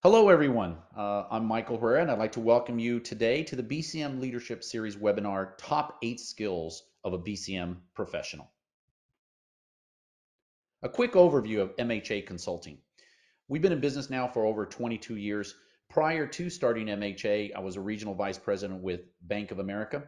Hello, everyone. I'm Michael Herrera, and I'd like to welcome you today to the BCM Leadership Series webinar, Top 8 Skills of a BCM Professional. A quick overview of MHA Consulting. We've been in business now for over 22 years. Prior to starting MHA, I was a regional vice president with Bank of America.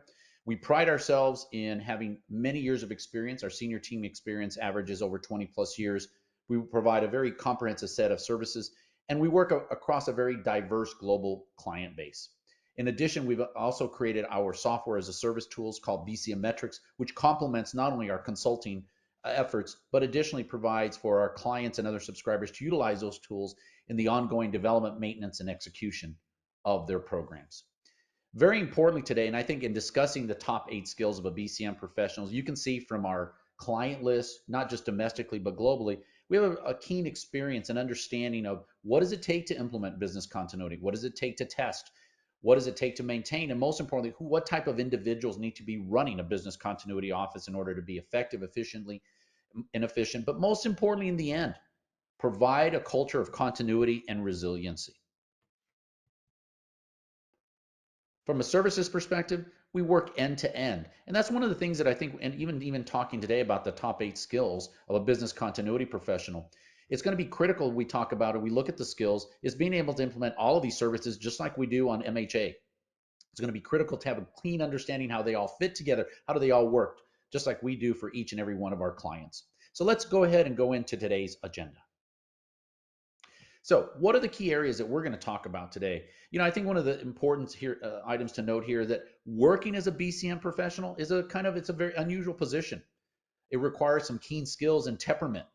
We pride ourselves in having many years of experience. Our senior team experience averages over 20 plus years. We provide a very comprehensive set of services, and we work across a very diverse global client base. In addition, we've also created our software as a service tools called BCM Metrics, which complements not only our consulting efforts, but additionally provides for our clients and other subscribers to utilize those tools in the ongoing development, maintenance, and execution of their programs. Very importantly today, and I think in discussing the top 8 skills of a BCM professional, you can see from our client list, not just domestically, but globally, we have a keen experience and understanding of what does it take to implement business continuity? What does it take to test? What does it take to maintain? And most importantly, what type of individuals need to be running a business continuity office in order to be effective, efficient, but most importantly, in the end, provide a culture of continuity and resiliency. From a services perspective, we work end to end. And that's one of the things that I think, and even talking today about the top 8 skills of a business continuity professional, it's going to be critical we talk about it, we look at the skills, is being able to implement all of these services just like we do on MHA. It's going to be critical to have a clean understanding how they all fit together, how do they all work, just like we do for each and every one of our clients. So let's go ahead and go into today's agenda. So what are the key areas that we're going to talk about today? I think one of the important items to note here that working as a BCM professional is it's a very unusual position. It requires some keen skills and temperament.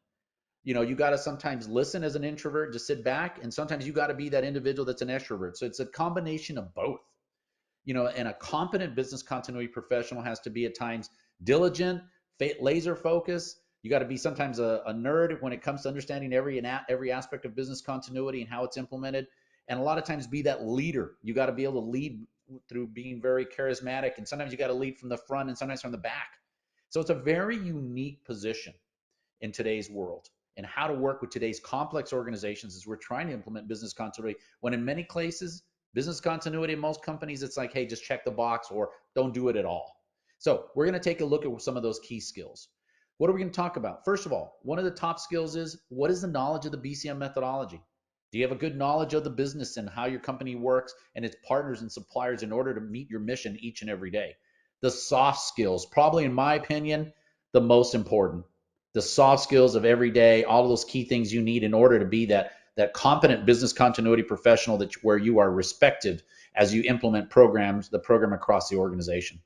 You got to sometimes listen as an introvert, just sit back, and sometimes you got to be that individual that's an extrovert. So it's a combination of both. And a competent business continuity professional has to be at times diligent, laser focused. You got to be sometimes a nerd when it comes to understanding every aspect of business continuity and how it's implemented. And a lot of times be that leader. You got to be able to lead through being very charismatic. And sometimes you got to lead from the front and sometimes from the back. So it's a very unique position in today's world and how to work with today's complex organizations as we're trying to implement business continuity, when in many places, business continuity in most companies, it's like, hey, just check the box or don't do it at all. So we're going to take a look at some of those key skills. What are we going to talk about? First of all, one of the top skills is, what is the knowledge of the BCM methodology? Do you have a good knowledge of the business and how your company works and its partners and suppliers in order to meet your mission each and every day? The soft skills, probably in my opinion, the most important. The soft skills of every day, all of those key things you need in order to be that competent business continuity professional where you are respected as you implement the program across the organization.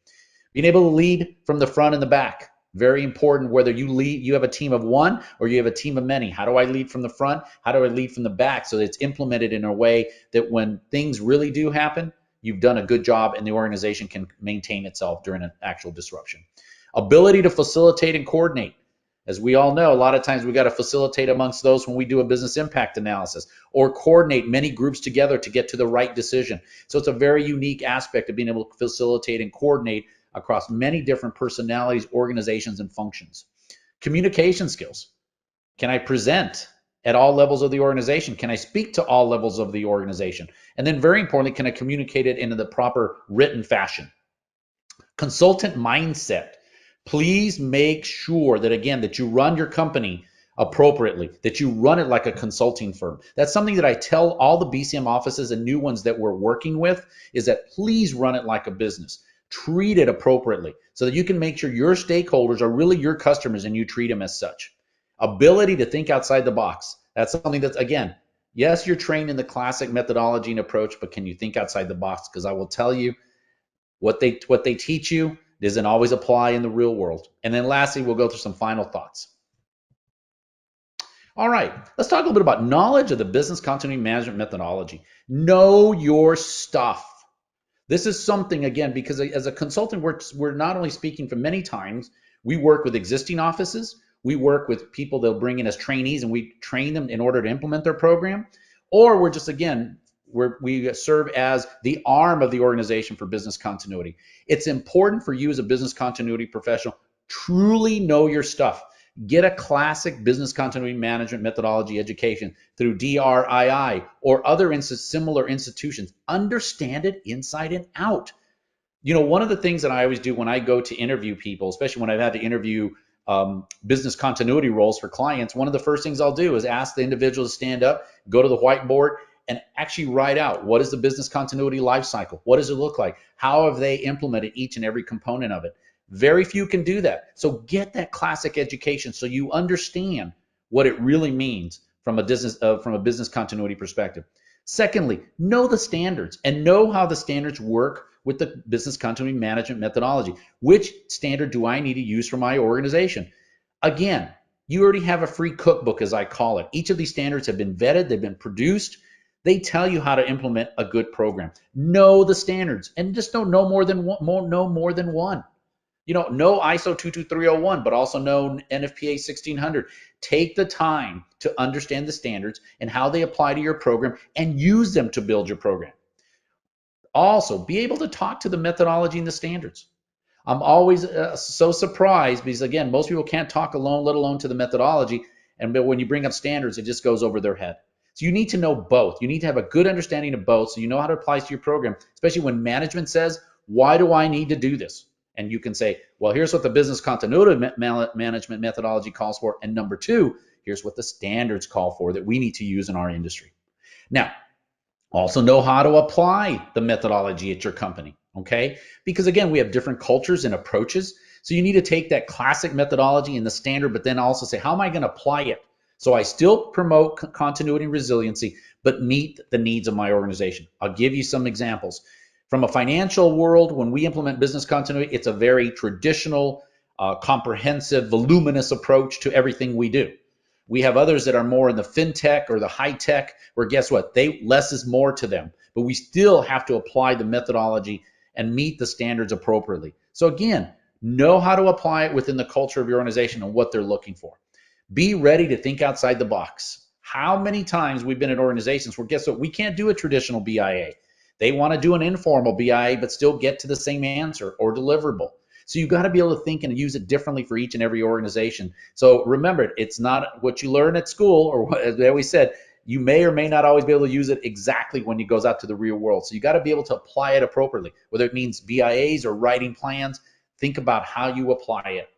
Being able to lead from the front and the back. Very important, whether you have a team of one or you have a team of many. How do I lead from the front? How do I lead from the back so that it's implemented in a way that when things really do happen, you've done a good job and the organization can maintain itself during an actual disruption. Ability to facilitate and coordinate. As we all know, a lot of times we got to facilitate amongst those when we do a business impact analysis or coordinate many groups together to get to the right decision. So it's a very unique aspect of being able to facilitate and coordinate across many different personalities, organizations, and functions. Communication skills. Can I present at all levels of the organization? Can I speak to all levels of the organization? And then very importantly, can I communicate it in the proper written fashion? Consultant mindset. Please make sure that, again, that you run your company appropriately, that you run it like a consulting firm. That's something that I tell all the BCM offices and new ones that we're working with, is that please run it like a business. Treat it appropriately so that you can make sure your stakeholders are really your customers and you treat them as such. Ability to think outside the box. That's something that's, again, yes, you're trained in the classic methodology and approach, but can you think outside the box? Because I will tell you, what they teach you doesn't always apply in the real world. And then lastly, we'll go through some final thoughts. All right, let's talk a little bit about knowledge of the business continuity management methodology. Know your stuff. This is something, again, because as a consultant, we're not only speaking for many times, we work with existing offices, we work with people they'll bring in as trainees and we train them in order to implement their program, or we're just, again, we serve as the arm of the organization for business continuity. It's important for you as a business continuity professional, truly know your stuff. Get a classic business continuity management methodology education through DRII or other similar institutions. Understand it inside and out. One of the things that I always do when I go to interview people, especially when I've had to interview business continuity roles for clients, one of the first things I'll do is ask the individual to stand up, go to the whiteboard, and actually write out, what is the business continuity life cycle? What does it look like? How have they implemented each and every component of it? Very few can do that. So get that classic education so you understand what it really means from a business continuity perspective. Secondly, know the standards and know how the standards work with the business continuity management methodology. Which standard do I need to use for my organization? Again, you already have a free cookbook, as I call it. Each of these standards have been vetted, they've been produced. They tell you how to implement a good program. Know the standards and just know more than one. Know ISO 22301, but also know NFPA 1600. Take the time to understand the standards and how they apply to your program and use them to build your program. Also, be able to talk to the methodology and the standards. I'm always so surprised because, again, most people can't talk alone, let alone to the methodology. But when you bring up standards, it just goes over their head. So you need to know both. You need to have a good understanding of both so you know how to apply to your program, especially when management says, why do I need to do this? And you can say, well, here's what the business continuity management methodology calls for. And number two, here's what the standards call for that we need to use in our industry. Now, also know how to apply the methodology at your company, okay? Because again, we have different cultures and approaches. So you need to take that classic methodology and the standard, but then also say, how am I going to apply it? So I still promote continuity and resiliency, but meet the needs of my organization. I'll give you some examples. From a financial world, when we implement business continuity, it's a very traditional, comprehensive, voluminous approach to everything we do. We have others that are more in the fintech or the high tech, where guess what? Less is more to them, but we still have to apply the methodology and meet the standards appropriately. So again, know how to apply it within the culture of your organization and what they're looking for. Be ready to think outside the box. How many times we've been in organizations where guess what? We can't do a traditional BIA. They want to do an informal BIA, but still get to the same answer or deliverable. So you've got to be able to think and use it differently for each and every organization. So remember, it's not what you learn at school, or what, as we always said, you may or may not always be able to use it exactly when it goes out to the real world. So you got to be able to apply it appropriately, whether it means BIAs or writing plans. Think about how you apply it.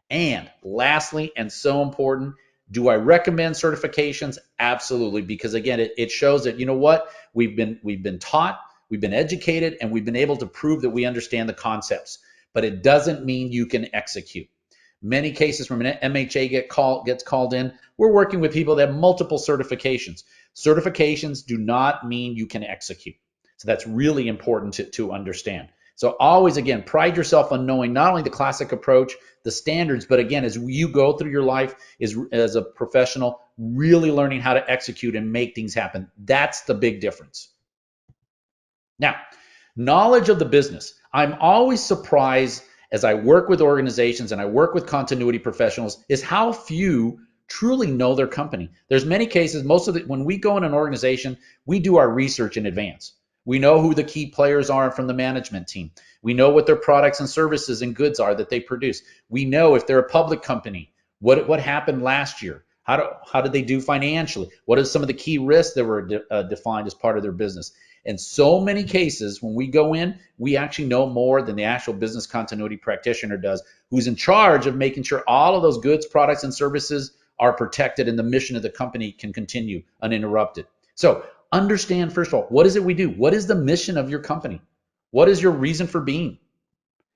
And lastly, and so important, do I recommend certifications? Absolutely, because again, it shows that, you know what, we've been taught, we've been educated, and we've been able to prove that we understand the concepts. But it doesn't mean you can execute. Many cases when an MHA gets called in, we're working with people that have multiple certifications. Certifications do not mean you can execute. So that's really important to understand. So always, again, pride yourself on knowing not only the classic approach, the standards, but again, as you go through your life as a professional, really learning how to execute and make things happen. That's the big difference. Now, knowledge of the business. I'm always surprised as I work with organizations and I work with continuity professionals is how few truly know their company. There's many cases, when we go in an organization, we do our research in advance. We know who the key players are from the management team. We know what their products and services and goods are that they produce. We know if they're a public company, what happened last year. How did they do financially? What are some of the key risks that were defined as part of their business? In so many cases, when we go in, we actually know more than the actual business continuity practitioner does, who's in charge of making sure all of those goods, products, and services are protected and the mission of the company can continue uninterrupted. So understand, first of all, what is it we do? What is the mission of your company? What is your reason for being?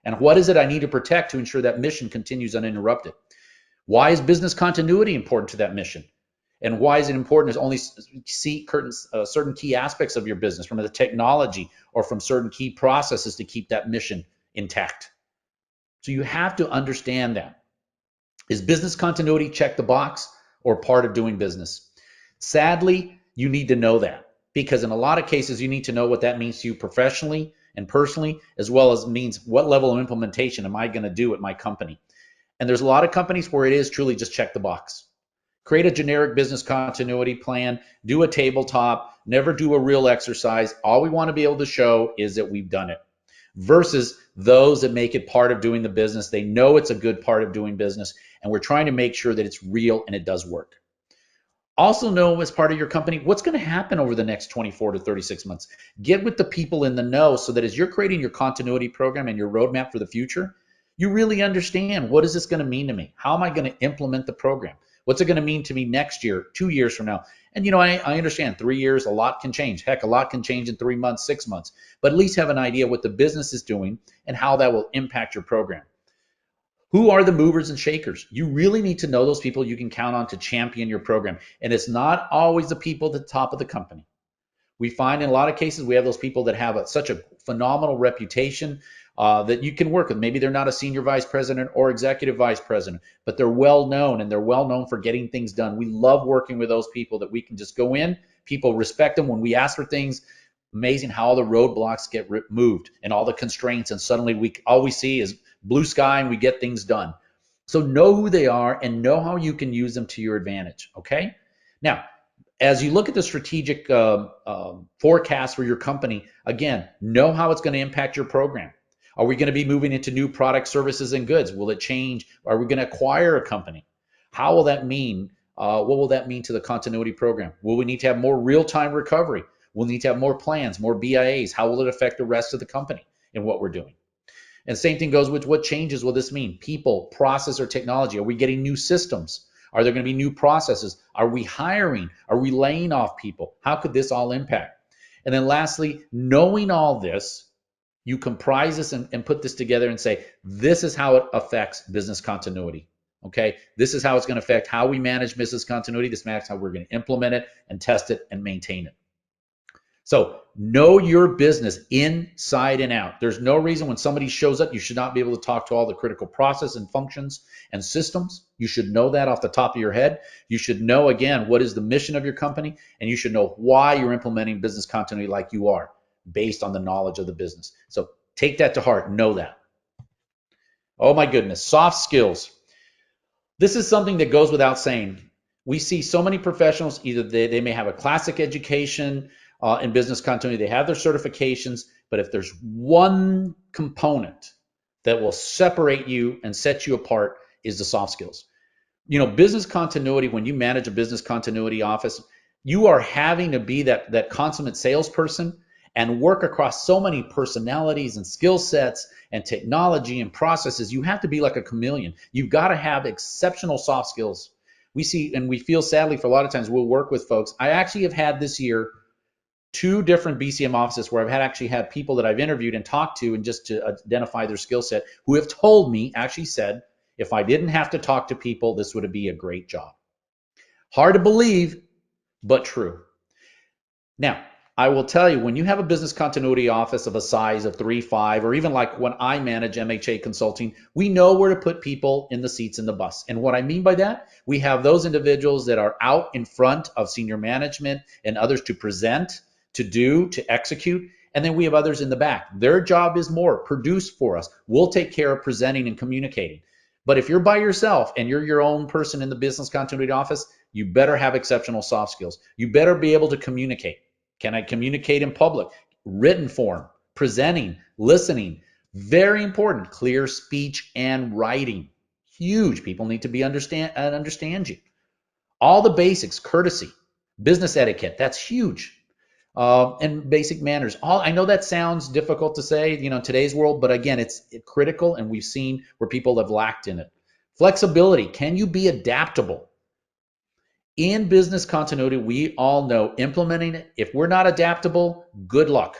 And what is it I need to protect to ensure that mission continues uninterrupted? Why is business continuity important to that mission? And why is it important to only see certain key aspects of your business from the technology or from certain key processes to keep that mission intact? So you have to understand that. Is business continuity check the box or part of doing business? Sadly, you need to know that, because in a lot of cases, you need to know what that means to you professionally and personally, as well as means what level of implementation am I going to do at my company. And there's a lot of companies where it is truly just check the box. Create a generic business continuity plan, do a tabletop, never do a real exercise. All we want to be able to show is that we've done it. versus those that make it part of doing the business. They know it's a good part of doing business, and we're trying to make sure that it's real and it does work. Also know as part of your company what's going to happen over the next 24 to 36 months. Get with the people in the know so that as you're creating your continuity program and your roadmap for the future, you really understand, what is this going to mean to me? How am I going to implement the program? What's it going to mean to me next year, 2 years from now? And I understand 3 years, a lot can change. Heck, a lot can change in 3 months, 6 months. But at least have an idea what the business is doing and how that will impact your program. Who are the movers and shakers? You really need to know those people you can count on to champion your program. And it's not always the people at the top of the company. We find in a lot of cases we have those people that have such a phenomenal reputation that you can work with. Maybe they're not a senior vice president or executive vice president, but they're well known, and they're well known for getting things done. We love working with those people that we can just go in. People respect them when we ask for things. Amazing how all the roadblocks get removed and all the constraints, and suddenly all we see is blue sky and we get things done. So know who they are and know how you can use them to your advantage. Okay. Now, as you look at the strategic forecast for your company, again, know how it's going to impact your program. Are we going to be moving into new products, services, and goods? Will it change? Are we going to acquire a company? How will that mean? What will that mean to the continuity program? Will we need to have more real-time recovery? We'll need to have more plans, more BIAs. How will it affect the rest of the company in what we're doing? And same thing goes with what changes will this mean? People, process, or technology. Are we getting new systems? Are there going to be new processes? Are we hiring? Are we laying off people? How could this all impact? And then lastly, knowing all this, you comprise this and put this together and say, this is how it affects business continuity. Okay, this is how it's going to affect how we manage business continuity. This matters how we're going to implement it and test it and maintain it. So know your business inside and out. There's no reason when somebody shows up, you should not be able to talk to all the critical process and functions and systems. You should know that off the top of your head. You should know, again, what is the mission of your company, and you should know why you're implementing business continuity like you are, based on the knowledge of the business. So take that to heart. Know that. Oh my goodness. Soft skills. This is something that goes without saying. We see so many professionals, either they may have a classic education in business continuity, they have their certifications, but if there's one component that will separate you and set you apart, is the soft skills. Business continuity, when you manage a business continuity office, you are having to be that consummate salesperson and work across so many personalities and skill sets and technology and processes. You have to be like a chameleon. You've got to have exceptional soft skills. We see, and we feel sadly for a lot of times we'll work with folks. I actually have had this year 2 different BCM offices where I've actually had people that I've interviewed and talked to, and just to identify their skill set, who have told me, actually said, if I didn't have to talk to people, this would be a great job. Hard to believe, but true. Now, I will tell you, when you have a business continuity office of a size of 3, 5, or even like when I manage MHA Consulting, we know where to put people in the seats in the bus. And what I mean by that, we have those individuals that are out in front of senior management and others to present, to do, to execute. And then we have others in the back. Their job is more produce for us. We'll take care of presenting and communicating. But if you're by yourself and you're your own person in the business continuity office, you better have exceptional soft skills. You better be able to communicate. Can I communicate in public? Written form, presenting, listening. Very important. Clear speech and writing. Huge. People need to be understand you. All the basics, courtesy, business etiquette. That's huge. And basic manners. I know that sounds difficult to say, in today's world, but again, it's critical, and we've seen where people have lacked in it. Flexibility. Can you be adaptable? In business continuity, we all know implementing it, if we're not adaptable, good luck.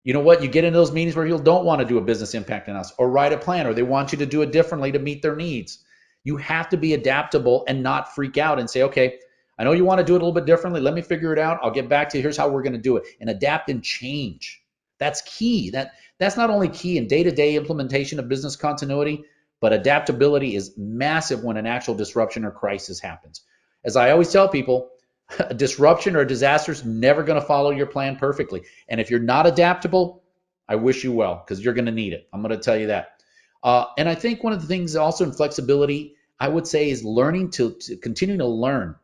You know what? You get into those meetings where people don't want to do a business impact analysis or write a plan, or they want you to do it differently to meet their needs. You have to be adaptable and not freak out and say, okay, I know you want to do it a little bit differently. Let me figure it out. I'll get back to you. Here's how we're going to do it. And adapt and change. That's key. That's not only key in day-to-day implementation of business continuity, but adaptability is massive when an actual disruption or crisis happens. As I always tell people, a disruption or a disaster is never going to follow your plan perfectly. And if you're not adaptable, I wish you well, because you're going to need it. I'm going to tell you that. And I think one of the things also in flexibility, I would say, is learning to continue to learn.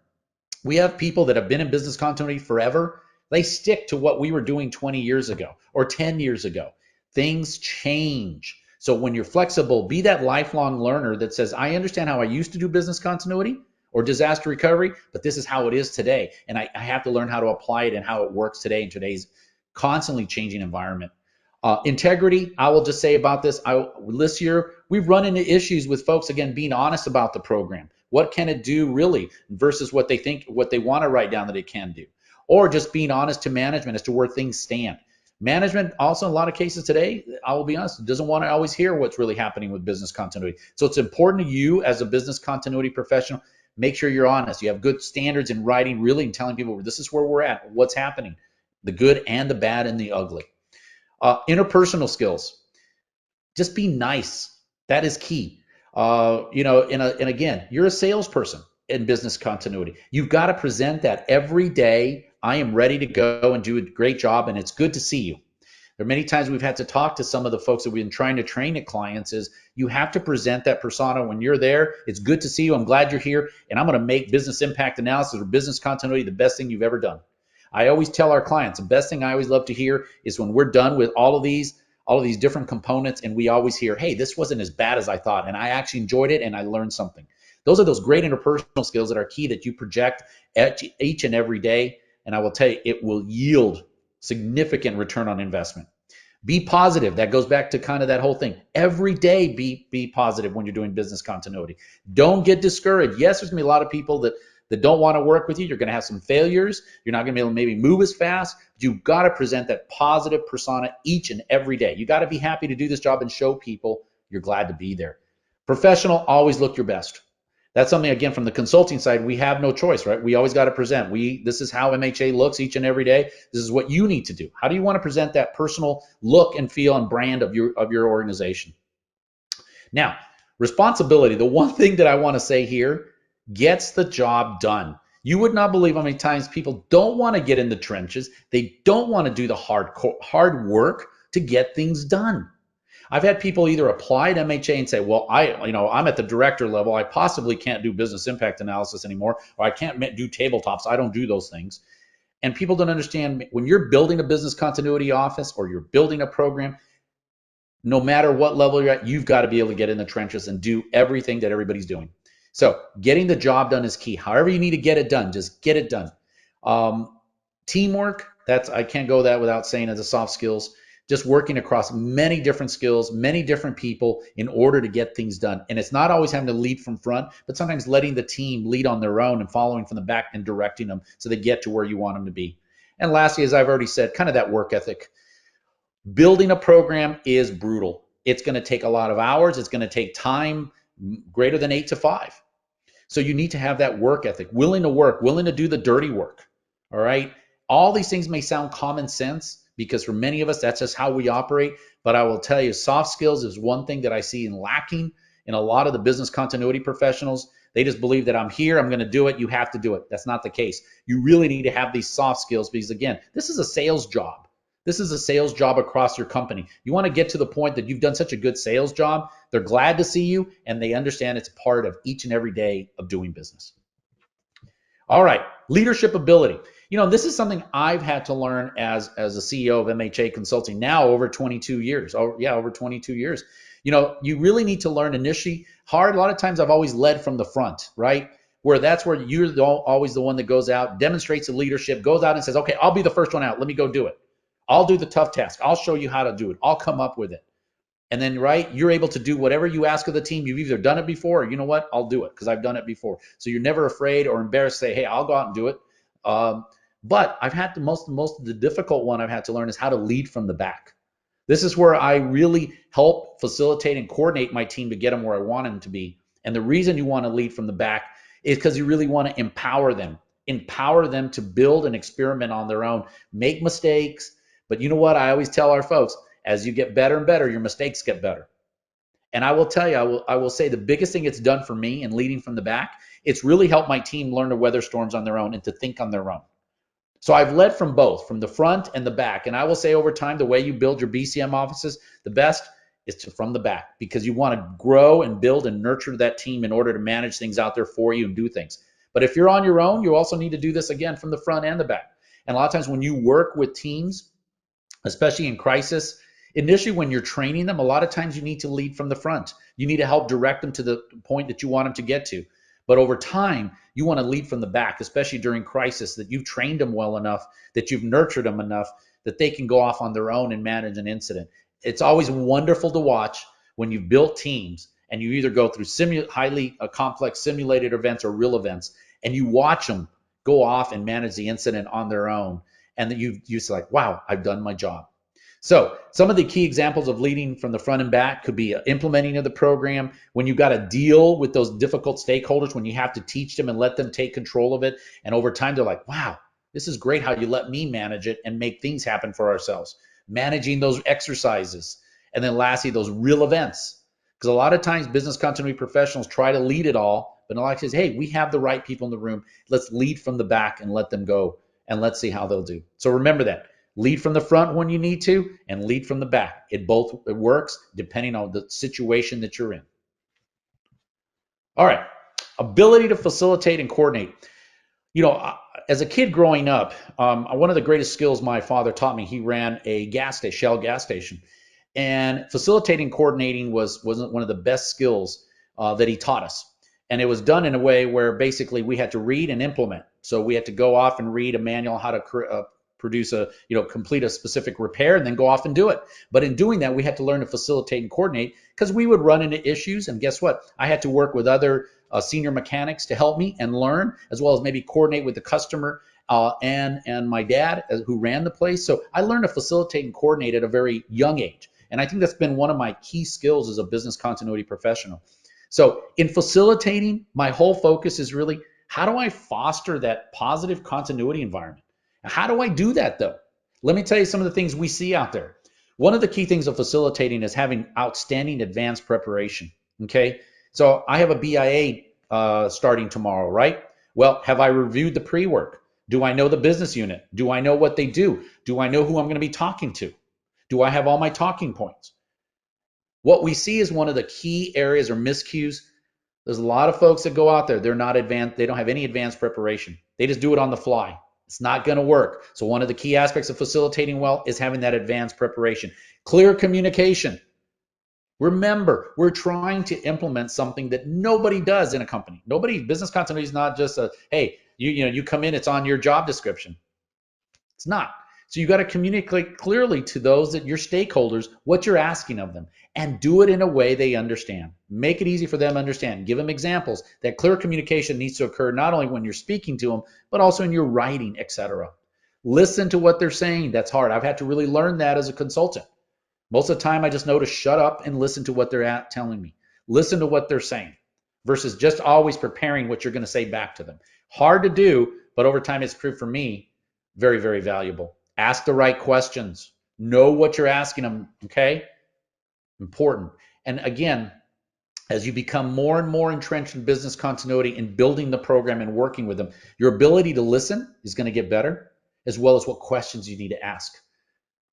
We have people that have been in business continuity forever. They stick to what we were doing 20 years ago or 10 years ago. Things change. So when you're flexible, be that lifelong learner that says, I understand how I used to do business continuity or disaster recovery, but this is how it is today. And I have to learn how to apply it and how it works today in today's constantly changing environment. Integrity, I will just say about this, this year, we've run into issues with folks, again, being honest about the program. What can it do really versus what they think, what they want to write down that it can do. Or just being honest to management as to where things stand. Management also in a lot of cases today, I will be honest, doesn't want to always hear what's really happening with business continuity. So it's important to you as a business continuity professional, make sure you're honest. You have good standards in writing, really, and telling people this is where we're at, what's happening, the good and the bad and the ugly. Interpersonal skills, just be nice. That is key. And again, you're a salesperson in business continuity. You've got to present that every day. I am ready to go and do a great job, and it's good to see you. There are many times we've had to talk to some of the folks that we've been trying to train at clients is you have to present that persona when you're there. It's good to see you. I'm glad you're here, and I'm going to make business impact analysis or business continuity the best thing you've ever done. I always tell our clients the best thing I always love to hear is when we're done with all of these different components, and we always hear, hey, this wasn't as bad as I thought, and I actually enjoyed it, and I learned something. Those are those great interpersonal skills that are key that you project each and every day. And I will tell you, it will yield significant return on investment. Be positive. That goes back to kind of that whole thing. Every day, be positive when you're doing business continuity. Don't get discouraged. Yes, there's going to be a lot of people that don't want to work with you. You're going to have some failures. You're not going to be able to maybe move as fast. But you've got to present that positive persona each and every day. You got to be happy to do this job and show people you're glad to be there. Professional, always look your best. That's something, again, from the consulting side, we have no choice, right? We always got to present. This is how MHA looks each and every day. This is what you need to do. How do you want to present that personal look and feel and brand of your organization? Now, responsibility, the one thing that I want to say here, gets the job done. You would not believe how many times people don't want to get in the trenches. They don't want to do the hard work to get things done. I've had people either apply to MHA and say, well, I'm at the director level. I possibly can't do business impact analysis anymore, or I can't do tabletops. I don't do those things. And people don't understand when you're building a business continuity office or you're building a program, no matter what level you're at, you've got to be able to get in the trenches and do everything that everybody's doing. So getting the job done is key. However you need to get it done, just get it done. Teamwork, I can't go that without saying as a soft skills. Just working across many different skills, many different people in order to get things done. And it's not always having to lead from front, but sometimes letting the team lead on their own and following from the back and directing them so they get to where you want them to be. And lastly, as I've already said, kind of that work ethic. Building a program is brutal. It's going to take a lot of hours. It's going to take time greater than 8 to 5. So you need to have that work ethic, willing to work, willing to do the dirty work. All right. All these things may sound common sense, because for many of us, that's just how we operate. But I will tell you, soft skills is one thing that I see lacking in a lot of the business continuity professionals. They just believe that I'm here, I'm going to do it, you have to do it. That's not the case. You really need to have these soft skills because, again, this is a sales job. This is a sales job across your company. You want to get to the point that you've done such a good sales job, they're glad to see you, and they understand it's part of each and every day of doing business. All right, leadership ability. This is something I've had to learn as a CEO of MHA Consulting now over 22 years. Over 22 years. You really need to learn initially hard. A lot of times I've always led from the front, right? That's where you're always the one that goes out, demonstrates the leadership, goes out and says, okay, I'll be the first one out. Let me go do it. I'll do the tough task. I'll show you how to do it. I'll come up with it. And then, right, you're able to do whatever you ask of the team. You've either done it before or you know what, I'll do it because I've done it before. So you're never afraid or embarrassed to say, hey, I'll go out and do it. But I've had the most of the difficult one I've had to learn is how to lead from the back. This is where I really help facilitate and coordinate my team to get them where I want them to be. And the reason you want to lead from the back is because you really want to empower them to build and experiment on their own, make mistakes. But you know what? I always tell our folks, as you get better and better, your mistakes get better. And I will tell you, I will say the biggest thing it's done for me in leading from the back, it's really helped my team learn to weather storms on their own and to think on their own. So I've led from both, from the front and the back. And I will say over time, the way you build your BCM offices, the best is from the back, because you want to grow and build and nurture that team in order to manage things out there for you and do things. But if you're on your own, you also need to do this again from the front and the back. And a lot of times when you work with teams, especially in crisis, Initially, when you're training them, a lot of times you need to lead from the front. You need to help direct them to the point that you want them to get to. But over time, you want to lead from the back, especially during crisis, that you've trained them well enough, that you've nurtured them enough that they can go off on their own and manage an incident. It's always wonderful to watch when you've built teams and you either go through highly complex simulated events or real events, and you watch them go off and manage the incident on their own. And then you're like, wow, I've done my job. So some of the key examples of leading from the front and back could be implementing of the program, when you got to deal with those difficult stakeholders, when you have to teach them and let them take control of it. And over time, they're like, wow, this is great how you let me manage it and make things happen for ourselves. Managing those exercises. And then lastly, those real events. Because a lot of times business continuity professionals try to lead it all, but a lot of times, hey, we have the right people in the room. Let's lead from the back and let them go, and let's see how they'll do. So remember that. Lead from the front when you need to, and lead from the back. It works depending on the situation that you're in. All right, ability to facilitate and coordinate. You know, as a kid growing up, one of the greatest skills my father taught me, he ran a Shell gas station. And facilitating, coordinating wasn't one of the best skills that he taught us. And it was done in a way where basically we had to read and implement. So we had to go off and read a manual how to complete a specific repair and then go off and do it. But in doing that, we had to learn to facilitate and coordinate because we would run into issues. And guess what? I had to work with other senior mechanics to help me and learn, as well as maybe coordinate with the customer and my dad who ran the place. So I learned to facilitate and coordinate at a very young age. And I think that's been one of my key skills as a business continuity professional. So in facilitating, my whole focus is really, how do I foster that positive continuity environment? How do I do that though? Let me tell you some of the things we see out there. One of the key things of facilitating is having outstanding advanced preparation, okay? So I have a BIA starting tomorrow, right? Well, have I reviewed the pre-work? Do I know the business unit? Do I know what they do? Do I know who I'm going to be talking to? Do I have all my talking points? What we see is one of the key areas or miscues. There's a lot of folks that go out there, they're not advanced, they don't have any advanced preparation. They just do it on the fly. It's not going to work. So one of the key aspects of facilitating well is having that advanced preparation. Clear communication. Remember, we're trying to implement something that nobody does in a company. Business continuity is not just hey, you come in, it's on your job description. It's not. So you got to communicate clearly to those that your stakeholders what you're asking of them, and do it in a way they understand. Make it easy for them to understand. Give them examples. That clear communication needs to occur not only when you're speaking to them, but also in your writing, etc. Listen to what they're saying. That's hard. I've had to really learn that as a consultant. Most of the time, I just know to shut up and listen to what they're telling me. Listen to what they're saying versus just always preparing what you're going to say back to them. Hard to do, but over time, it's proved for me very, very valuable. Ask the right questions. Know what you're asking them, okay? Important. And again, as you become more and more entrenched in business continuity and building the program and working with them, your ability to listen is going to get better, as well as what questions you need to ask.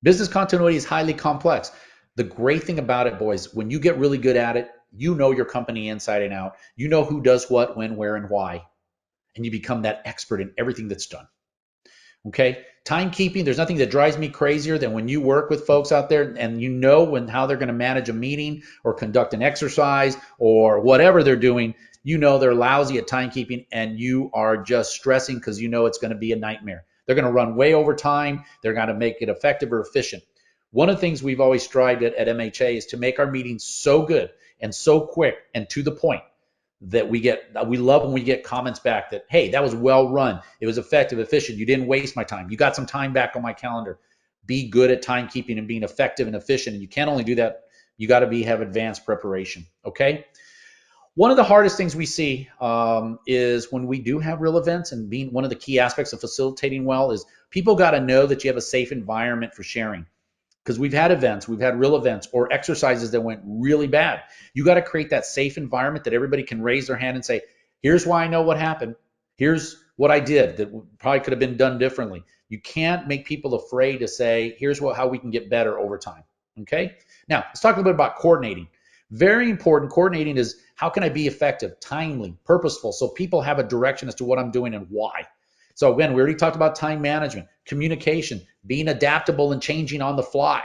Business continuity is highly complex. The great thing about it, boys, when you get really good at it, you know your company inside and out. You know who does what, when, where, and why. And you become that expert in everything that's done. Okay, timekeeping, there's nothing that drives me crazier than when you work with folks out there and you know how they're going to manage a meeting or conduct an exercise or whatever they're doing. You know they're lousy at timekeeping and you are just stressing because you know it's going to be a nightmare. They're going to run way over time. They're going to make it effective or efficient. One of the things we've always strived at MHA is to make our meetings so good and so quick and to the point that we love when we get comments back that, hey, that was well run. It was effective, efficient. You didn't waste my time. You got some time back on my calendar. Be good at timekeeping and being effective and efficient. And you can't only do that, you got to have advanced preparation, okay? One of the hardest things we see is when we do have real events, and being one of the key aspects of facilitating well is people got to know that you have a safe environment for sharing. Because we've had events, we've had real events or exercises that went really bad. You got to create that safe environment that everybody can raise their hand and say, here's why I know what happened. Here's what I did that probably could have been done differently. You can't make people afraid to say, here's how we can get better over time. Okay? Now, let's talk a little bit about coordinating. Very important. Coordinating is how can I be effective, timely, purposeful, so people have a direction as to what I'm doing and why. So again, we already talked about time management, communication, being adaptable and changing on the fly.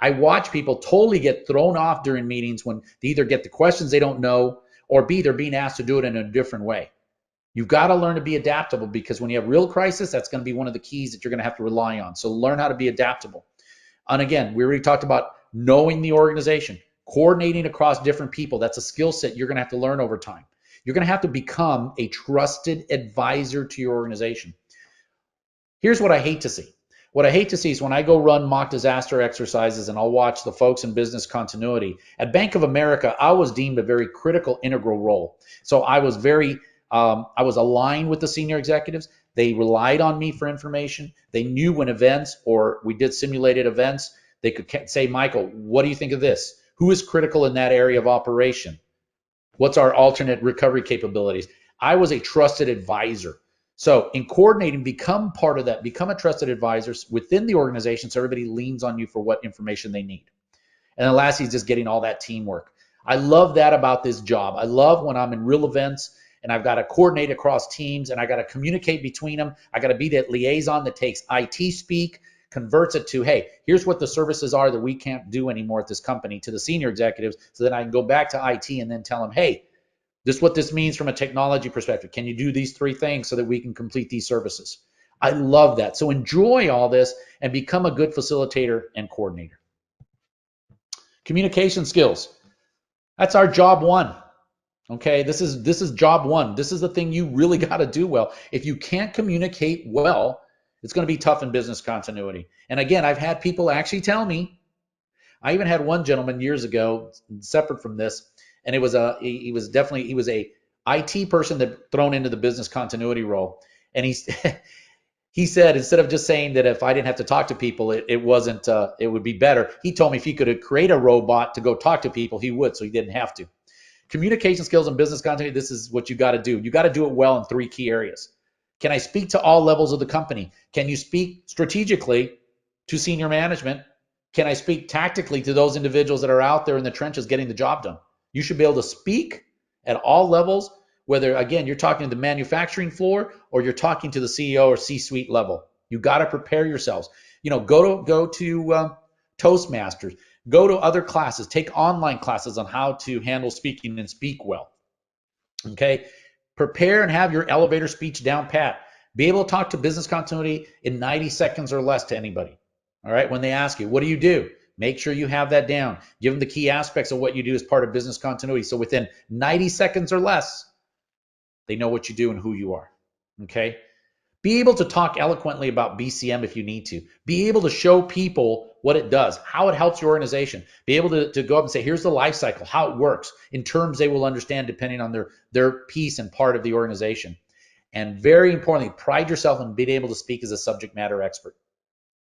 I watch people totally get thrown off during meetings when they either get the questions they don't know, or B, they're being asked to do it in a different way. You've got to learn to be adaptable, because when you have real crisis, that's going to be one of the keys that you're going to have to rely on. So learn how to be adaptable. And again, we already talked about knowing the organization, coordinating across different people. That's a skill set you're going to have to learn over time. You're going to have to become a trusted advisor to your organization. Here's what I hate to see. What I hate to see is when I go run mock disaster exercises and I'll watch the folks in business continuity. At Bank of America, I was deemed a very critical, integral role. So I was I was aligned with the senior executives. They relied on me for information. They knew when events, or we did simulated events, they could say, Michael, what do you think of this? Who is critical in that area of operation? What's our alternate recovery capabilities? I was a trusted advisor. So in coordinating, become part of that, become a trusted advisor within the organization so everybody leans on you for what information they need. And then lastly is just getting all that teamwork. I love that about this job. I love when I'm in real events and I've got to coordinate across teams and I got to communicate between them. I got to be that liaison that takes IT speak, converts it to, hey, here's what the services are that we can't do anymore at this company, to the senior executives, so that I can go back to IT and then tell them, hey, this is what this means from a technology perspective. Can you do these 3 things so that we can complete these services? I love that. So enjoy all this and become a good facilitator and coordinator. Communication skills. That's our job 1. Okay, this is job 1. This is the thing you really got to do well. If you can't communicate well, it's going to be tough in business continuity. And again, I've had people actually tell me, I even had one gentleman years ago, separate from this, and he was a IT person that thrown into the business continuity role. And he said, instead of just saying that if I didn't have to talk to people, it would be better. He told me if he could create a robot to go talk to people, he would, so he didn't have to. Communication skills and business continuity, this is what you got to do. You got to do it well in 3 key areas. Can I speak to all levels of the company? Can you speak strategically to senior management? Can I speak tactically to those individuals that are out there in the trenches getting the job done? You should be able to speak at all levels, whether, again, you're talking to the manufacturing floor or you're talking to the CEO or C-suite level. You got to prepare yourselves. Go to Toastmasters, go to other classes, take online classes on how to handle speaking and speak well. Okay, prepare and have your elevator speech down pat. Be able to talk to business continuity in 90 seconds or less to anybody. All right, when they ask you, what do you do? Make sure you have that down. Give them the key aspects of what you do as part of business continuity. So within 90 seconds or less, they know what you do and who you are. Okay? Be able to talk eloquently about BCM if you need to. Be able to show people what it does, how it helps your organization. Be able to go up and say, here's the life cycle, how it works, in terms they will understand depending on their piece and part of the organization. And very importantly, pride yourself in being able to speak as a subject matter expert.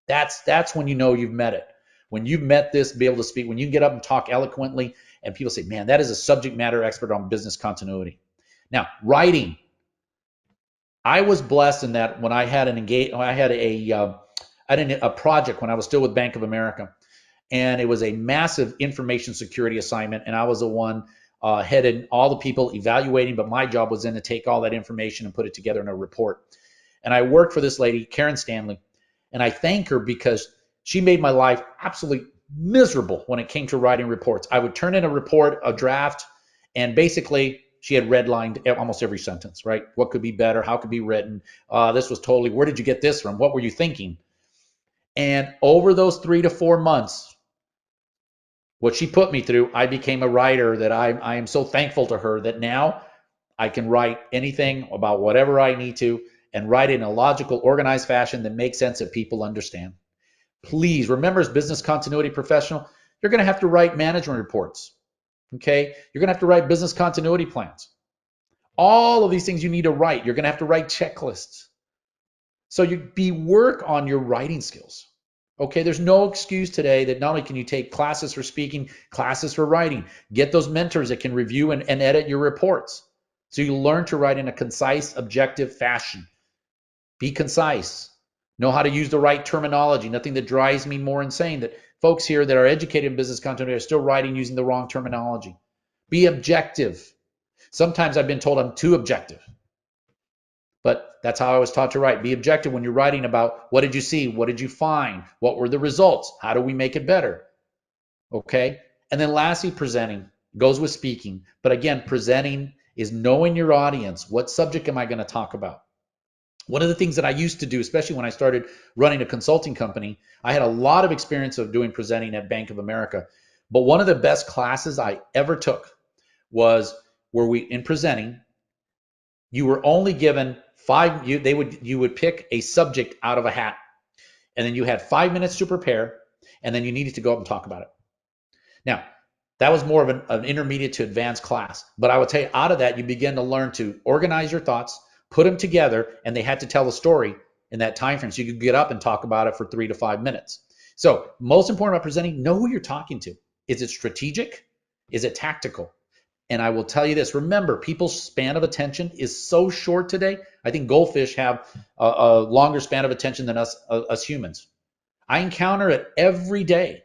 That's when you know you've met it. When you've met this, be able to speak, when you can get up and talk eloquently and people say, man, that is a subject matter expert on business continuity. Now, writing. I was blessed in that when I had a project when I was still with Bank of America, and it was a massive information security assignment, and I was the one headed all the people evaluating, but my job was then to take all that information and put it together in a report. And I worked for this lady, Karen Stanley, and I thank her because she made my life absolutely miserable when it came to writing reports. I would turn in a report, a draft, and basically she had redlined almost every sentence, right? What could be better? How could be written? This was totally, where did you get this from? What were you thinking? And over those 3 to 4 months, what she put me through, I became a writer that I am so thankful to her that now I can write anything about whatever I need to and write it in a logical, organized fashion that makes sense that people understand. Please remember, as business continuity professional, you're going to have to write management reports. Okay, you're going to have to write business continuity plans. All of these things you need to write. You're going to have to write checklists. So work on your writing skills. Okay, there's no excuse today that not only can you take classes for speaking, classes for writing, get those mentors that can review and edit your reports. So you learn to write in a concise, objective fashion. Be concise. Know how to use the right terminology. Nothing that drives me more insane that folks here that are educated in business continuity are still writing using the wrong terminology. Be objective. Sometimes I've been told I'm too objective, but that's how I was taught to write. Be objective when you're writing about what did you see, what did you find, what were the results, how do we make it better. Okay. And then lastly, presenting goes with speaking. But again, presenting is knowing your audience. What subject am I going to talk about? One of the things that I used to do, especially when I started running a consulting company, I had a lot of experience of doing presenting at Bank of America. But one of the best classes I ever took was where in presenting, you were only given you would pick a subject out of a hat, and then you had 5 minutes to prepare, and then you needed to go up and talk about it. Now, that was more of an intermediate to advanced class. But I would tell you, out of that, you begin to learn to organize your thoughts, put them together, and they had to tell a story in that time frame. So you could get up and talk about it for 3 to 5 minutes. So most important about presenting, know who you're talking to. Is it strategic? Is it tactical? And I will tell you this, remember, people's span of attention is so short today. I think goldfish have a longer span of attention than us humans. I encounter it every day.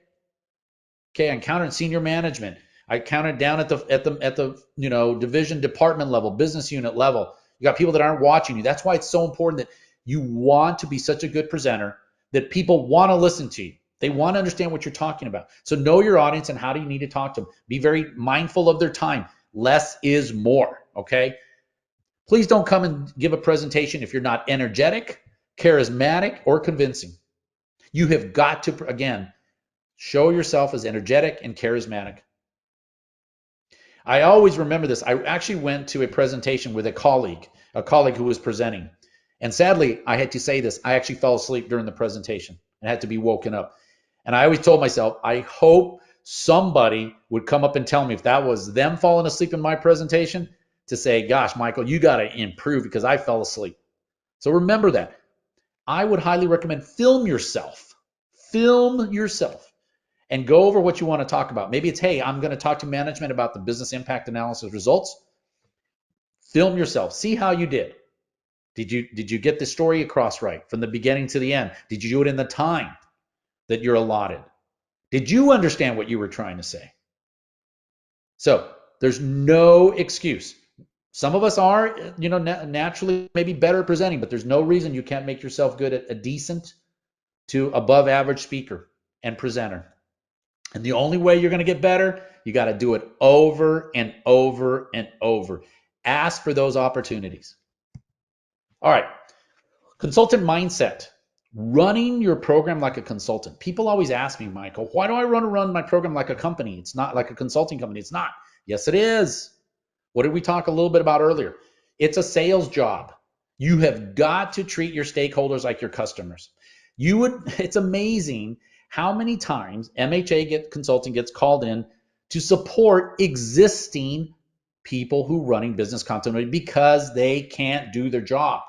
Okay, I encounter it in senior management. I encounter it down at the division department level, business unit level. You got people that aren't watching you. That's why it's so important that you want to be such a good presenter that people want to listen to you. They want to understand what you're talking about. So know your audience and how do you need to talk to them. Be very mindful of their time. Less is more, okay? Please don't come and give a presentation if you're not energetic, charismatic, or convincing. You have got to, again, show yourself as energetic and charismatic. I always remember this. I actually went to a presentation with a colleague who was presenting. And sadly, I had to say this. I actually fell asleep during the presentation and had to be woken up. And I always told myself, I hope somebody would come up and tell me if that was them falling asleep in my presentation, to say, gosh, Michael, you got to improve because I fell asleep. So remember that. I would highly recommend film yourself. Film yourself and go over what you want to talk about. Maybe it's, hey, I'm going to talk to management about the business impact analysis results. Film yourself. See how you did. Did you get the story across right from the beginning to the end? Did you do it in the time that you're allotted? Did you understand what you were trying to say? So there's no excuse. Some of us are, naturally maybe better at presenting, but there's no reason you can't make yourself good at a decent to above average speaker and presenter. And the only way you're going to get better, you got to do it over and over and over. Ask for those opportunities. All right. Consultant mindset. Running your program like a consultant. People always ask me, Michael, why do I run my program like a company? It's not like a consulting company. It's not. Yes, it is. What did we talk a little bit about earlier? It's a sales job. You have got to treat your stakeholders like your customers. It's amazing how many times MHA Consulting gets called in to support existing people who are running business continuity because they can't do their job.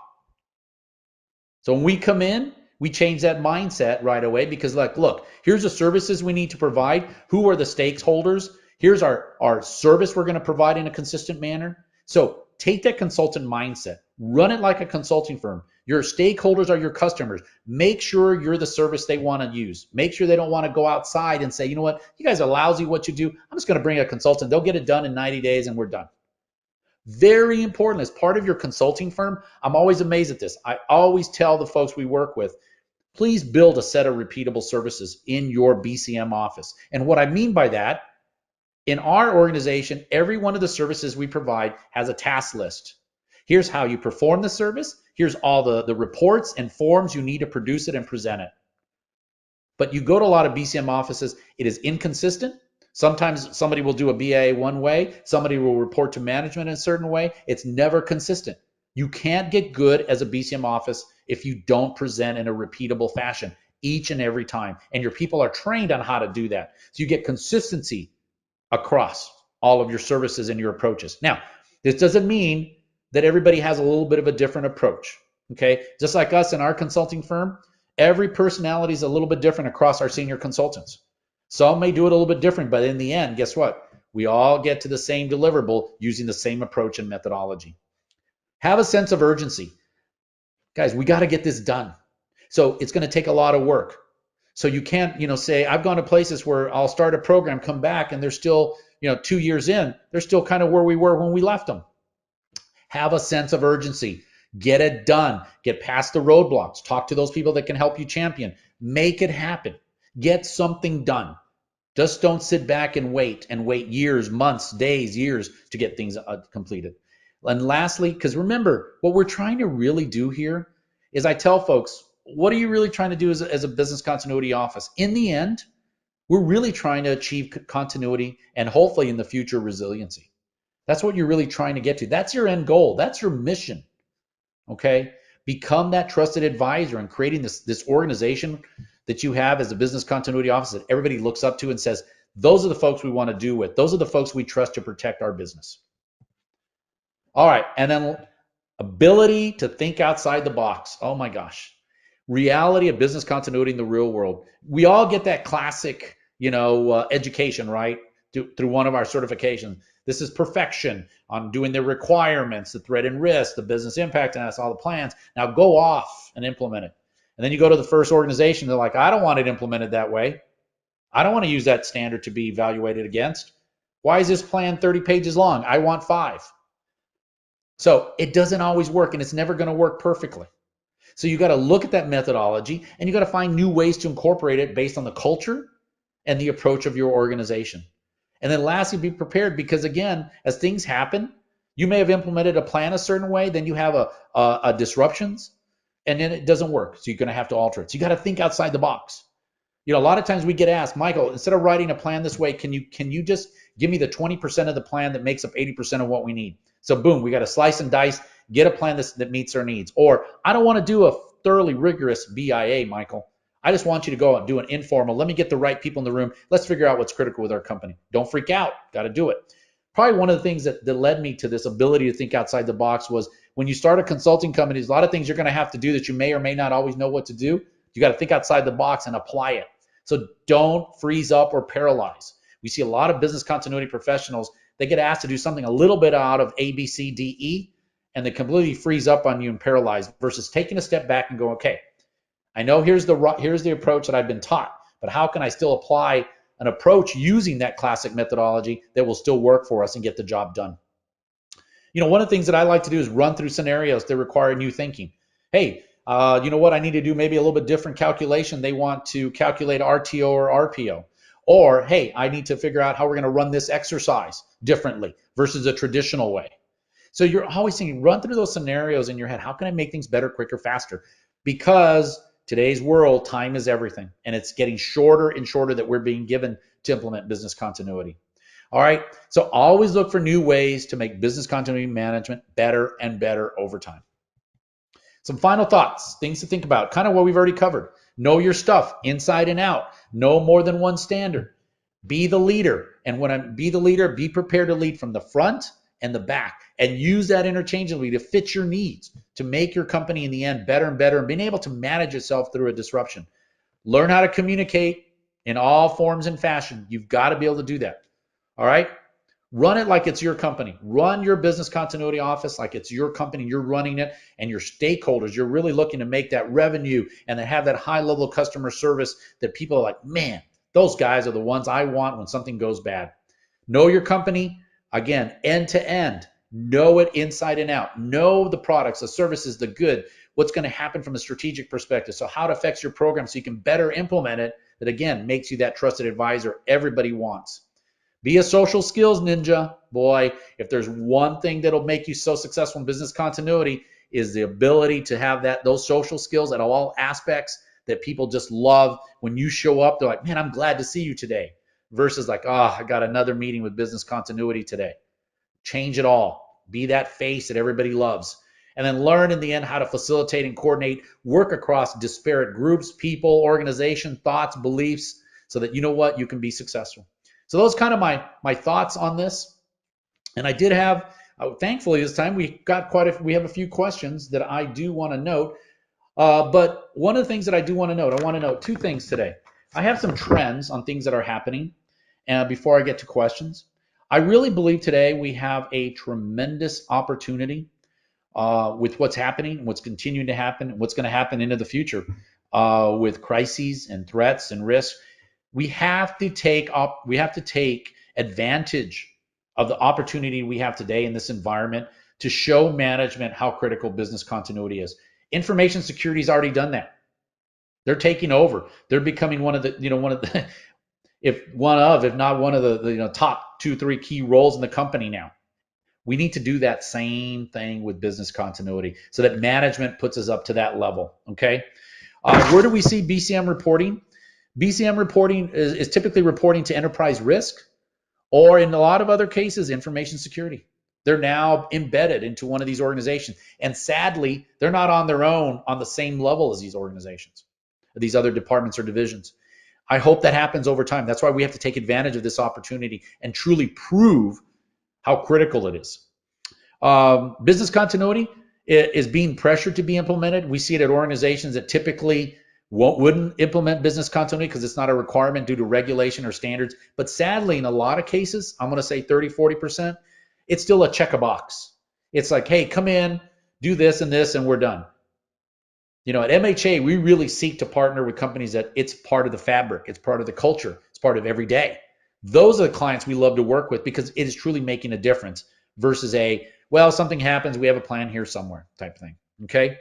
So when we come in, we change that mindset right away because, look, here's the services we need to provide. Who are the stakeholders? Here's our service we're going to provide in a consistent manner. So take that consultant mindset. Run it like a consulting firm. Your stakeholders are your customers. Make sure you're the service they want to use. Make sure they don't want to go outside and say, you know what, you guys are lousy what you do. I'm just going to bring a consultant. They'll get it done in 90 days and we're done. Very important. As part of your consulting firm, I'm always amazed at this. I always tell the folks we work with, please build a set of repeatable services in your BCM office. And what I mean by that, in our organization, every one of the services we provide has a task list. Here's how you perform the service. Here's all the reports and forms you need to produce it and present it. But you go to a lot of BCM offices, it is inconsistent. Sometimes somebody will do a BA one way, somebody will report to management in a certain way. It's never consistent. You can't get good as a BCM office if you don't present in a repeatable fashion each and every time. And your people are trained on how to do that. So you get consistency across all of your services and your approaches. Now, this doesn't mean that everybody has a little bit of a different approach, okay? Just like us in our consulting firm, every personality is a little bit different across our senior consultants. Some may do it a little bit different, but in the end, guess what? We all get to the same deliverable using the same approach and methodology. Have a sense of urgency. Guys, we got to get this done. So it's going to take a lot of work. So you can't, say, I've gone to places where I'll start a program, come back, and they're still, 2 years in, they're still kind of where we were when we left them. Have a sense of urgency. Get it done. Get past the roadblocks. Talk to those people that can help you champion. Make it happen. Get something done. Just don't sit back and wait years, months, days, years to get things completed. And lastly, because remember, what we're trying to really do here is I tell folks, what are you really trying to do as a business continuity office? In the end, we're really trying to achieve continuity and hopefully in the future resiliency. That's what you're really trying to get to. That's your end goal. That's your mission. Okay? Become that trusted advisor and creating this organization that you have as a business continuity office that everybody looks up to and says, those are the folks we want to do with. Those are the folks we trust to protect our business. All right. And then ability to think outside the box. Oh my gosh. Reality of business continuity in the real world. We all get that classic, education, right? Through one of our certifications. This is perfection on doing the requirements, the threat and risk, the business impact, and that's all the plans. Now go off and implement it. And then you go to the first organization, they're like, I don't want it implemented that way. I don't want to use that standard to be evaluated against. Why is this plan 30 pages long? I want 5. So it doesn't always work, and it's never going to work perfectly. So you got to look at that methodology, and you got to find new ways to incorporate it based on the culture and the approach of your organization. And then lastly, be prepared, because again, as things happen, you may have implemented a plan a certain way, then you have a disruptions, and then it doesn't work. So you're going to have to alter it. So you got to think outside the box. A lot of times we get asked, Michael, instead of writing a plan this way, can you just give me the 20% of the plan that makes up 80% of what we need? So boom, we got to slice and dice, get a plan that meets our needs. Or I don't want to do a thoroughly rigorous BIA, Michael. I just want you to go and do an informal. Let me get the right people in the room. Let's figure out what's critical with our company. Don't freak out. Got to do it. Probably one of the things that led me to this ability to think outside the box was when you start a consulting company, there's a lot of things you're going to have to do that you may or may not always know what to do. You got to think outside the box and apply it. So don't freeze up or paralyze. We see a lot of business continuity professionals, they get asked to do something a little bit out of A, B, C, D, E, and they completely freeze up on you and paralyze versus taking a step back and go, okay, I know here's the approach that I've been taught, but how can I still apply an approach using that classic methodology that will still work for us and get the job done? One of the things that I like to do is run through scenarios that require new thinking. Hey, you know what? I need to do maybe a little bit different calculation. They want to calculate RTO or RPO. Or, hey, I need to figure out how we're going to run this exercise differently versus a traditional way. So you're always thinking, run through those scenarios in your head. How can I make things better, quicker, faster? Because today's world, time is everything. And it's getting shorter and shorter that we're being given to implement business continuity. All right. So always look for new ways to make business continuity management better and better over time. Some final thoughts, things to think about, kind of what we've already covered. Know your stuff inside and out. Know more than one standard. Be the leader. And when I be the leader, be prepared to lead from the front and the back, and use that interchangeably to fit your needs, to make your company in the end better and better, and being able to manage itself through a disruption. Learn how to communicate in all forms and fashion. You've got to be able to do that. All right? Run it like it's your company. Run your business continuity office like it's your company. You're running it, and your stakeholders, you're really looking to make that revenue and to have that high level of customer service that people are like, man, those guys are the ones I want when something goes bad. Know your company, again, end to end. Know it inside and out. Know the products, the services, the good, what's going to happen from a strategic perspective. So how it affects your program so you can better implement it. That, again, makes you that trusted advisor everybody wants. Be a social skills ninja. Boy, if there's one thing that'll make you so successful in business continuity is the ability to have those social skills at all aspects that people just love. When you show up, they're like, man, I'm glad to see you today. Versus like, I got another meeting with business continuity today. Change it all. Be that face that everybody loves. And then learn in the end how to facilitate and coordinate, work across disparate groups, people, organization, thoughts, beliefs, so that you know what, you can be successful. So those kind of my thoughts on this. And I did have, thankfully this time, we have a few questions that I do want to note. But one of the things that I do want to note, I want to note 2 things today. I have some trends on things that are happening before I get to questions. I really believe today we have a tremendous opportunity with what's happening, what's continuing to happen, what's going to happen into the future with crises and threats and risks. We have to take advantage of the opportunity we have today in this environment to show management how critical business continuity is. Information security has already done that. They're taking over. They're becoming one of the if not one of the top 2, 3 key roles in the company now. We need to do that same thing with business continuity so that management puts us up to that level. Okay. Where do we see BCM reporting? BCM reporting is typically reporting to enterprise risk, or in a lot of other cases, information security. They're now embedded into one of these organizations. And sadly, they're not on their own on the same level as these organizations, these other departments or divisions. I hope that happens over time. That's why we have to take advantage of this opportunity and truly prove how critical it is. Business continuity is being pressured to be implemented. We see it at organizations that typically wouldn't implement business continuity because it's not a requirement due to regulation or standards. But sadly, in a lot of cases, I'm going to say 30, 40%, it's still a check a box. It's like, hey, come in, do this, and we're done. At MHA, we really seek to partner with companies that it's part of the fabric, it's part of the culture, it's part of every day. Those are the clients we love to work with because it is truly making a difference versus something happens, we have a plan here somewhere type thing. Okay.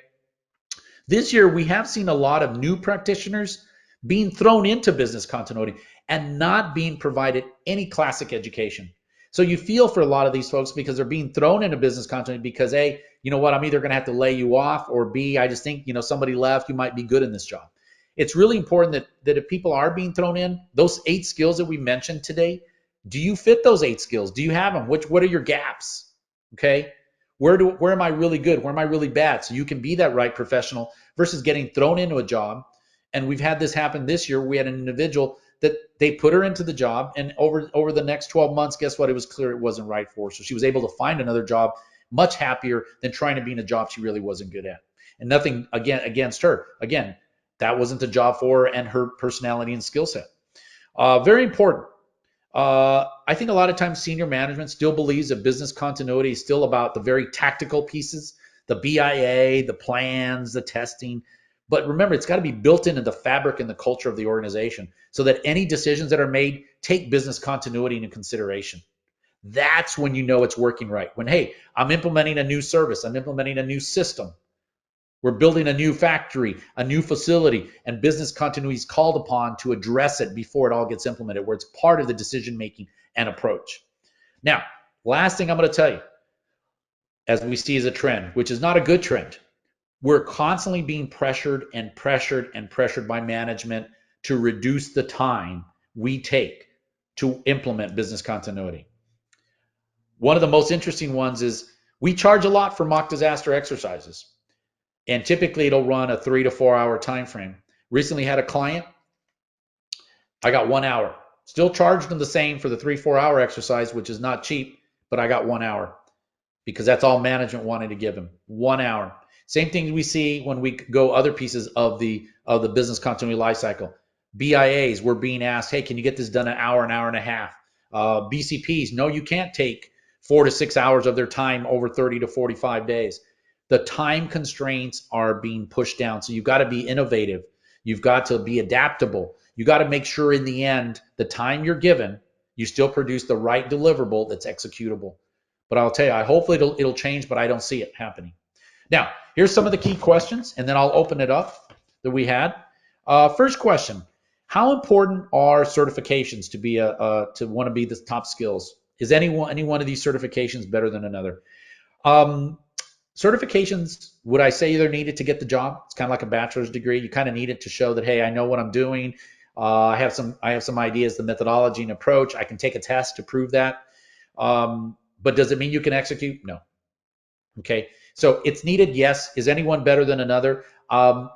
This year, we have seen a lot of new practitioners being thrown into business continuity and not being provided any classic education. So you feel for a lot of these folks because they're being thrown into business continuity because A, you know what, I'm either going to have to lay you off, or B, I just think, somebody left, you might be good in this job. It's really important that if people are being thrown in, those 8 skills that we mentioned today, do you fit those 8 skills? Do you have them? What are your gaps? Okay. Where am I really good? Where am I really bad? So you can be that right professional versus getting thrown into a job. And we've had this happen this year. We had an individual that they put her into the job, and over the next 12 months, guess what? It was clear it wasn't right for her. So she was able to find another job, much happier than trying to be in a job she really wasn't good at. And nothing against her. Again, that wasn't the job for her and her personality and skill set. Very important. I think a lot of times senior management still believes that business continuity is still about the very tactical pieces, the BIA, the plans, the testing. But remember, it's got to be built into the fabric and the culture of the organization so that any decisions that are made take business continuity into consideration. That's when you know it's working right. When, hey, I'm implementing a new service, I'm implementing a new system. We're building a new factory, a new facility, and business continuity is called upon to address it before it all gets implemented, where it's part of the decision-making and approach. Now, last thing I'm going to tell you, as we see as a trend, which is not a good trend, we're constantly being pressured by management to reduce the time we take to implement business continuity. One of the most interesting ones is we charge a lot for mock disaster exercises. And typically it'll run a 3 to 4 hour time frame. Recently had a client, I got 1 hour. Still charged them the same for the 3-4 hour exercise, which is not cheap, but I got 1 hour because that's all management wanted to give him. 1 hour. Same thing we see when we go other pieces of the business continuity lifecycle. BIAs, we're being asked, hey, can you get this done an hour and a half? BCPs, no, you can't take 4 to 6 hours of their time over 30 to 45 days. The time constraints are being pushed down. So you've got to be innovative. You've got to be adaptable. You got to make sure in the end, the time you're given, you still produce the right deliverable that's executable. But I'll tell you, hopefully it'll change, but I don't see it happening. Now, here's some of the key questions, and then I'll open it up that we had. First question, how important are certifications to want to be the top skills? Is any one of these certifications better than another? Certifications, would I say they're needed to get the job? It's kind of like a bachelor's degree. You kind of need it to show that, hey, I know what I'm doing. I have some ideas, the methodology and approach. I can take a test to prove that. But does it mean you can execute? No. Okay. So it's needed, yes. Is anyone better than another? I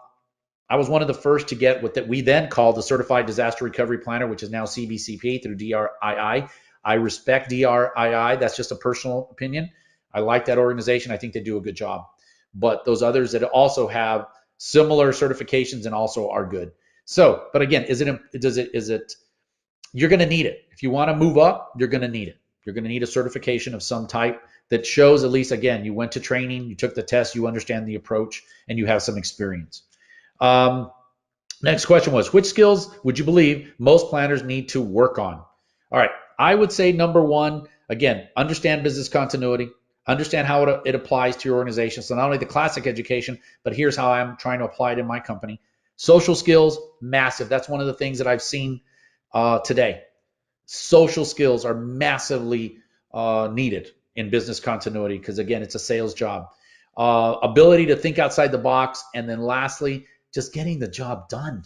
was one of the first to get what that we then called the Certified Disaster Recovery Planner, which is now CBCP through DRII. I respect DRII. That's just a personal opinion. I like that organization. I think they do a good job. But those others that also have similar certifications and also are good. So, but again, you're going to need it. If you want to move up, you're going to need it. You're going to need a certification of some type that shows, at least, again, you went to training, you took the test, you understand the approach, and you have some experience. Next question was, which skills would you believe most planners need to work on? All right, I would say number one, again, understand business continuity, understand how it applies to your organization. So not only the classic education, but here's how I'm trying to apply it in my company. Social skills, massive. That's one of the things that I've seen today. Social skills are massively needed in business continuity because, again, it's a sales job. Ability to think outside the box. And then lastly, just getting the job done.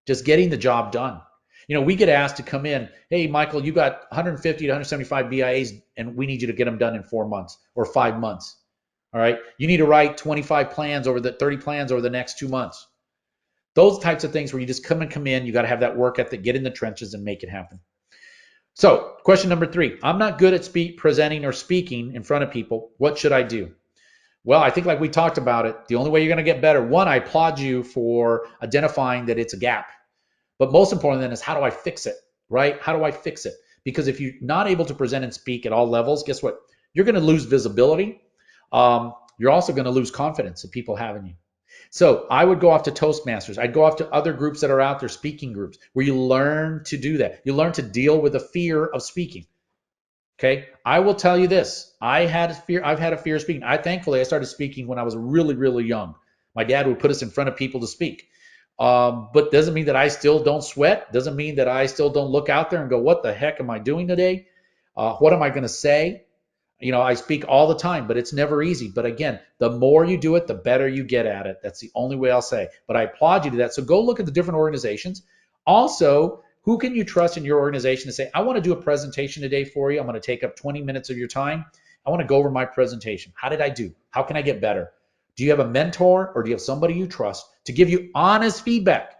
Just getting the job done. You know, we get asked to come in, hey, Michael, you got 150 to 175 BIAs, and we need you to get them done in 4 months or 5 months. All right. You need to write 25 plans over the 30 plans over the next 2 months. Those types of things where you just come in, you got to have that work ethic, get in the trenches and make it happen. So question number 3, I'm not good at presenting or speaking in front of people. What should I do? Well, I think like we talked about it, the only way you're going to get better, one, I applaud you for identifying that it's a gap. But most important then is how do I fix it, right? How do I fix it? Because if you're not able to present and speak at all levels, guess what? You're going to lose visibility. You're also going to lose confidence in people having you. So I would go off to Toastmasters. I'd go off to other groups that are out there, speaking groups, where you learn to do that. You learn to deal with the fear of speaking. Okay, I will tell you this. I've had a fear of speaking. Thankfully, I started speaking when I was really, really young. My dad would put us in front of people to speak. But doesn't mean that I still don't sweat. Doesn't mean that I still don't look out there and go, what the heck am I doing today? What am I going to say? You know, I speak all the time, but it's never easy. But again, the more you do it, the better you get at it. That's the only way I'll say. But I applaud you to that. So go look at the different organizations. Also, who can you trust in your organization to say, I want to do a presentation today for you. I'm going to take up 20 minutes of your time. I want to go over my presentation. How did I do? How can I get better? Do you have a mentor or do you have somebody you trust to give you honest feedback?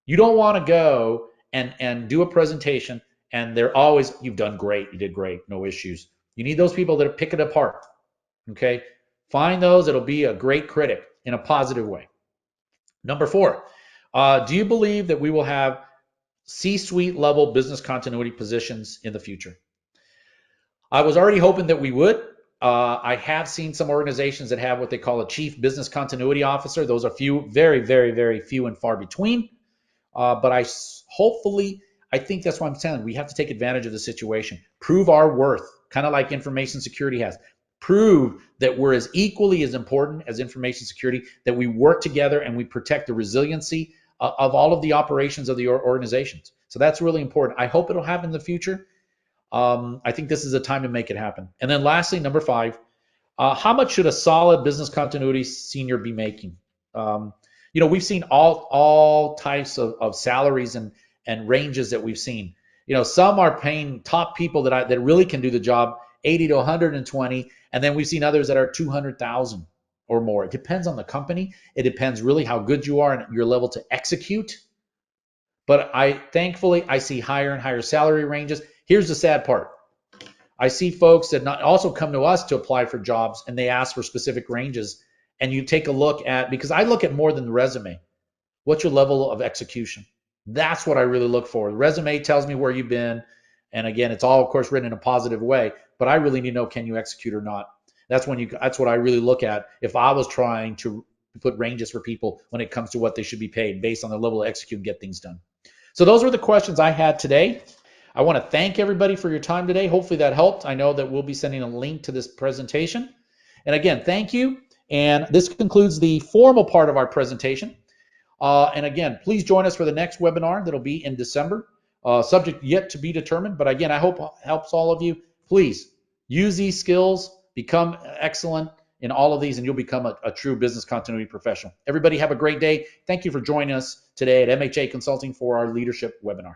You don't want to go and do a presentation and they're always, you've done great, you did great, no issues. You need those people that pick it apart, okay? Find those that'll be a great critic in a positive way. Number 4, do you believe that we will have C-suite level business continuity positions in the future? I was already hoping that we would. I have seen some organizations that have what they call a chief business continuity officer. Those are few, very, very, very few and far between. But I think that's what I'm saying. We have to take advantage of the situation, prove our worth, kind of like information security has. Prove that we're as equally as important as information security, that we work together and we protect the resiliency of all of the operations of the organizations. So that's really important. I hope it'll happen in the future. I think this is a time to make it happen. And then lastly, number 5, how much should a solid business continuity senior be making? You know, we've seen all types of salaries and ranges that we've seen. You know, some are paying top people that really can do the job 80 to 120, and then we've seen others that are 200,000 or more. It depends on the company. It depends really how good you are and your level to execute. But thankfully I see higher and higher salary ranges. Here's the sad part. I see folks that also come to us to apply for jobs and they ask for specific ranges. And you take a look at, because I look at more than the resume. What's your level of execution? That's what I really look for. The resume tells me where you've been. And again, it's all, of course, written in a positive way. But I really need to know, can you execute or not? That's what I really look at if I was trying to put ranges for people when it comes to what they should be paid based on their level of execute and get things done. So those were the questions I had today. I want to thank everybody for your time today. Hopefully that helped. I know that we'll be sending a link to this presentation. And again, thank you. And this concludes the formal part of our presentation. And again, please join us for the next webinar that'll be in December. Subject yet to be determined. But again, I hope it helps all of you. Please use these skills, become excellent in all of these, and you'll become a true business continuity professional. Everybody have a great day. Thank you for joining us today at MHA Consulting for our leadership webinar.